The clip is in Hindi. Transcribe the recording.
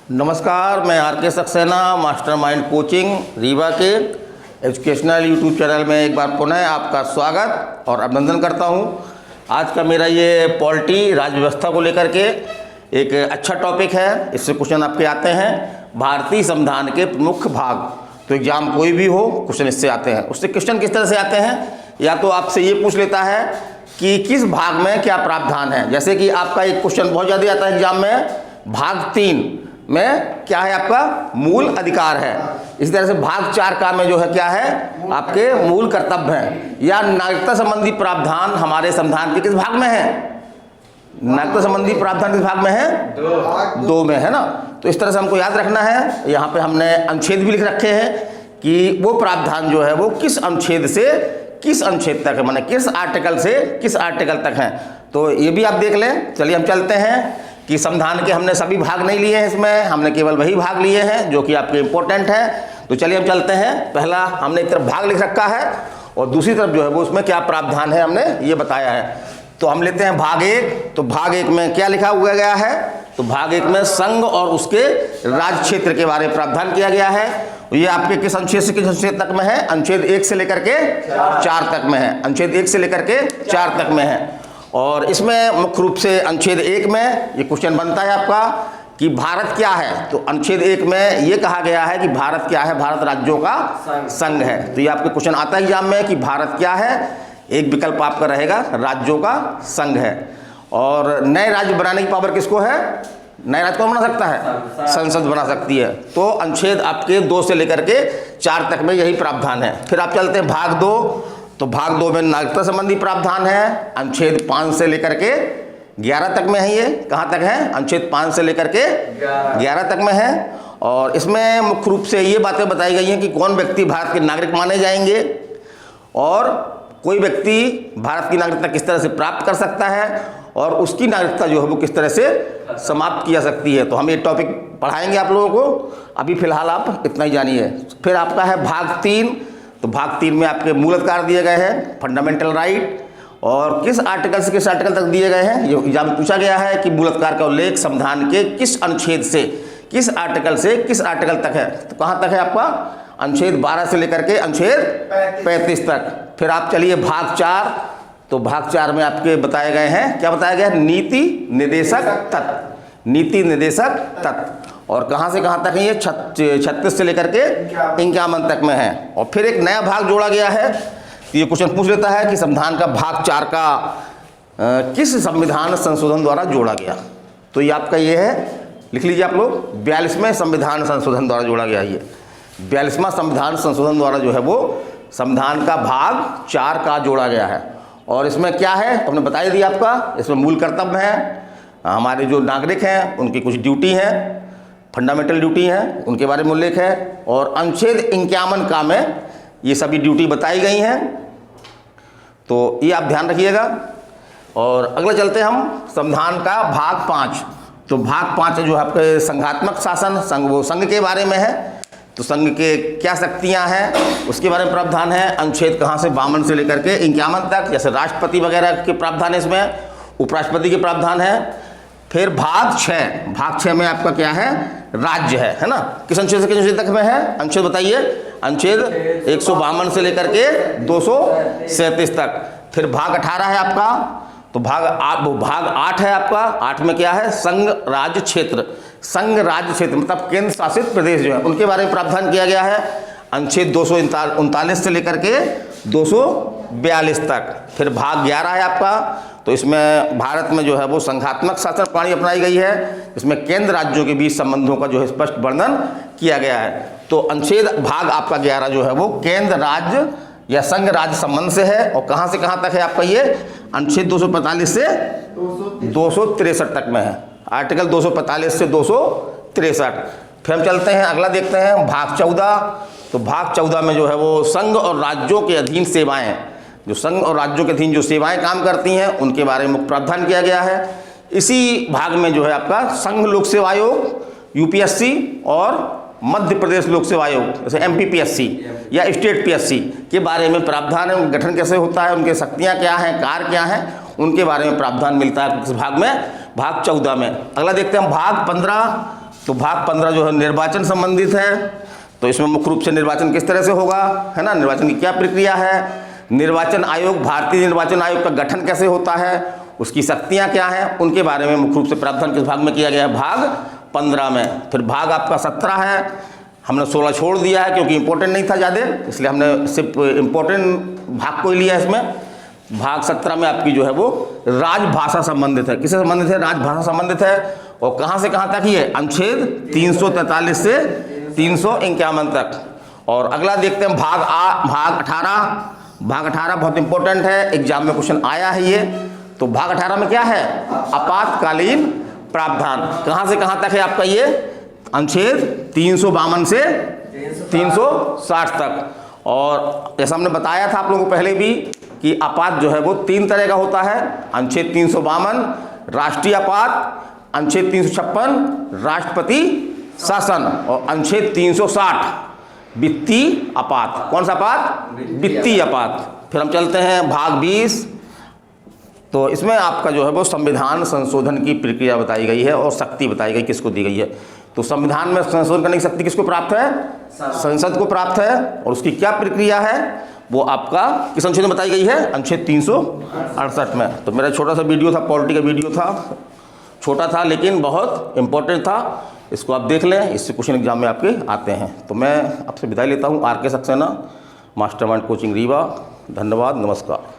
नमस्कार, मैं आर के सक्सेना मास्टरमाइंड कोचिंग रीवा के एजुकेशनल यूट्यूब चैनल में एक बार पुनः आपका स्वागत और अभिनंदन करता हूं। आज का मेरा ये पॉलिटी राज्य व्यवस्था को लेकर के एक अच्छा टॉपिक है। इससे क्वेश्चन आपके आते हैं भारतीय संविधान के प्रमुख भाग। तो एग्जाम कोई भी हो क्वेश्चन इससे आते हैं। उससे क्वेश्चन किस तरह से आते हैं, या तो आपसे ये पूछ लेता है कि किस भाग में क्या प्रावधान है। जैसे कि आपका एक क्वेश्चन बहुत ज़्यादा आता है एग्जाम में, भाग 3 में क्या है आपका मूल अधिकार है। इसी तरह से भाग 4 का में जो है क्या है आपके मूल कर्तव्य हैं। या नागरिकता संबंधी प्रावधान हमारे संविधान के किस भाग में है, नागरिकता संबंधी प्रावधान किस भाग में है, 2 में है ना। तो इस तरह से हमको याद रखना है। यहाँ पे हमने अनुच्छेद भी लिख रखे हैं कि वो प्रावधान जो है वो किस अनुच्छेद से किस अनुच्छेद तक है, माने किस आर्टिकल से किस आर्टिकल तक है। तो ये भी आप देख लें। चलिए हम चलते हैं कि संविधान के हमने सभी भाग नहीं लिए हैं, इसमें हमने केवल वही भाग लिए हैं जो कि आपके इम्पोर्टेंट हैं। तो चलिए हम चलते हैं। पहला हमने एक तरफ भाग लिख रखा है और दूसरी तरफ जो है वो उसमें क्या प्रावधान है हमने ये बताया है। तो हम लेते हैं भाग 1। तो भाग 1 में क्या लिखा हुआ गया है, तो भाग 1 में संघ और उसके राज्य क्षेत्र के बारे में प्रावधान किया गया है। ये आपके किस अनुच्छेद से किस अनुच्छेद तक में है, अनुच्छेद 1 से लेकर के 4 तक में है। अनुच्छेद 1 से लेकर के 4 तक में है। और इसमें मुख्य रूप से अनुच्छेद 1 में ये क्वेश्चन बनता है आपका कि भारत क्या है। तो अनुच्छेद 1 में ये कहा गया है कि भारत क्या है, भारत राज्यों का संघ है। तो ये आपके क्वेश्चन आता है एग्जाम में कि भारत क्या है, एक विकल्प आपका रहेगा राज्यों का संघ है। और नए राज्य बनाने की पावर किसको है, नए राज्य कौन बना सकता है, संसद बना सकती है। तो अनुच्छेद आपके 2 से लेकर के 4 तक में यही प्रावधान है। फिर आप चलते हैं भाग 2। तो भाग 2 में नागरिकता संबंधी प्रावधान है। अनुच्छेद 5 से लेकर के 11 तक में है। ये कहाँ तक है, अनुच्छेद 5 से लेकर के 11 तक में है। और इसमें मुख्य रूप से ये बातें बताई गई हैं कि कौन व्यक्ति भारत के नागरिक माने जाएंगे और कोई व्यक्ति भारत की नागरिकता किस तरह से प्राप्त कर सकता है और उसकी नागरिकता जो है वो किस तरह से समाप्त की जा सकती है। तो हम ये टॉपिक पढ़ाएंगे आप लोगों को। अभी फिलहाल आप इतना ही जानिए। फिर आपका है भाग 3। तो भाग 3 में आपके मूल अधिकार दिए गए हैं, फंडामेंटल राइट, और किस आर्टिकल से किस आर्टिकल तक दिए गए हैं। ये एग्जाम में पूछा गया है कि मूल अधिकार का उल्लेख संविधान के किस अनुच्छेद से किस आर्टिकल से किस आर्टिकल तक है। तो कहाँ तक है आपका, अनुच्छेद 12 से लेकर के अनुच्छेद 35 तक। फिर आप चलिए भाग 4। तो भाग 4 में आपके बताए गए हैं, क्या बताया गया है, नीति निर्देशक तत्व, नीति निर्देशक तत्व। और कहाँ से कहाँ तक है ये, 36 से लेकर के 51 तक में है। और फिर एक नया भाग जोड़ा गया है। तो ये क्वेश्चन पूछ लेता है कि संविधान का भाग 4 का किस संविधान संशोधन द्वारा जोड़ा गया। तो ये आपका ये है, लिख लीजिए आप लोग, 42वें संविधान संशोधन द्वारा जोड़ा गया। ये 42वां संविधान संशोधन द्वारा जो है वो संविधान का भाग 4 का जोड़ा गया है। और इसमें क्या है तो हमने बता ही दिया आपका। इसमें मूल कर्तव्य हैं, हमारे जो नागरिक हैं उनकी कुछ ड्यूटी है, फंडामेंटल ड्यूटी है, उनके बारे में उल्लेख है। और अनुच्छेद 51 का में ये सभी ड्यूटी बताई गई हैं। तो ये आप ध्यान रखिएगा। और अगला चलते हैं हम संविधान का भाग 5। तो भाग 5 जो है आपके संघात्मक शासन, संघ, वो संघ के बारे में है। तो संघ के क्या शक्तियां हैं उसके बारे में प्रावधान है। अनुच्छेद कहाँ से 52 से लेकर के 51 तक। जैसे राष्ट्रपति वगैरह के प्रावधान है, इसमें उपराष्ट्रपति के प्रावधान है। फिर भाग 6, भाग 6 में आपका क्या है, राज्य है ना। किस अनुच्छेद से किस अनुच्छेद तक में है, अनुच्छेद बताइए, अनुच्छेद 152 से लेकर के 237 तक। फिर भाग 18 है आपका। तो भाग 8 है आपका। 8 में क्या है, संघ राज्य क्षेत्र, संघ राज्य क्षेत्र मतलब केंद्र शासित प्रदेश जो है उनके बारे में प्रावधान किया गया है। अनुच्छेद 239 से लेकर के 242 तक। फिर भाग 11 है आपका। तो इसमें भारत में जो है वो संघात्मक शासन प्रणाली अपनाई गई है। इसमें केंद्र राज्यों के बीच संबंधों का जो है स्पष्ट वर्णन किया गया है। तो अनुच्छेद भाग आपका 11 जो है वो केंद्र राज्य या संघ राज्य संबंध से है। और कहाँ से कहाँ तक है आपका ये, अनुच्छेद 245 से 263 तक में है। आर्टिकल 245 से 263। फिर हम चलते हैं, अगला देखते हैं भाग 14। तो भाग 14 में जो है वो संघ और राज्यों के अधीन सेवाएं, जो संघ और राज्यों के अधीन जो सेवाएं काम करती हैं उनके बारे में प्रावधान किया गया है। इसी भाग में जो है आपका संघ लोक सेवा आयोग यूपीएससी और मध्य प्रदेश लोक सेवा आयोग जैसे एमपीपीएससी या स्टेट पीएससी के बारे में प्रावधान है। गठन कैसे होता है, उनके शक्तियाँ क्या हैं, कार्य क्या हैं, उनके बारे में प्रावधान मिलता है इस भाग में, भाग 14 में। अगला देखते हैं हम भाग 15। तो भाग 15 जो है निर्वाचन संबंधित है। तो इसमें मुख्य रूप से निर्वाचन किस तरह से होगा, है ना, निर्वाचन की क्या प्रक्रिया है, निर्वाचन आयोग, भारतीय निर्वाचन आयोग का गठन कैसे होता है, उसकी शक्तियां क्या हैं, उनके बारे में मुख्य रूप से प्रावधान किस भाग में किया गया है, भाग 15 में। फिर भाग आपका 17 है, हमने 16 छोड़ दिया है क्योंकि इंपॉर्टेंट नहीं था ज़्यादा, इसलिए हमने सिर्फ इम्पोर्टेंट भाग को ही लिया इसमें। भाग 17 में आपकी जो है वो राजभाषा संबंधित है। किससे संबंधित है, राजभाषा संबंधित है। और कहाँ से कहाँ तक ही है, अनुच्छेद 343 से 351 तक। और अगला देखते हैं भाग 18। भाग 18 बहुत इंपॉर्टेंट है, एग्जाम में क्वेश्चन आया है ये। तो भाग 18 में क्या है, आपातकालीन प्रावधान। कहाँ से कहाँ तक है आपका ये, अनुच्छेद 352 से 360 तक। और जैसा हमने बताया था आप लोगों को पहले भी कि आपात जो है वो 3 तरह का होता है, अनुच्छेद 352 राष्ट्रीय आपात, अनुच्छेद 356 राष्ट्रपति शासन, और अनुच्छेद 360 वित्तीय आपात। कौन सा आपात, वित्तीय आपात। फिर हम चलते हैं भाग 20। तो इसमें आपका जो है वो संविधान संशोधन की प्रक्रिया बताई गई है और शक्ति बताई गई किसको दी गई है। तो संविधान में संशोधन करने की शक्ति किसको प्राप्त है, संसद को प्राप्त है। और उसकी क्या प्रक्रिया है वो आपका किस अनुच्छेद में बताई गई है, अनुच्छेद 368 में। तो मेरा छोटा सा वीडियो था, पॉलिटी का वीडियो था, छोटा था लेकिन बहुत इंपॉर्टेंट था, इसको आप देख लें, इससे क्वेश्चन एग्जाम में आपके आते हैं। तो मैं आपसे विदाई लेता हूँ, आर के सक्सेना, मास्टरमाइंड कोचिंग रीवा। धन्यवाद, नमस्कार।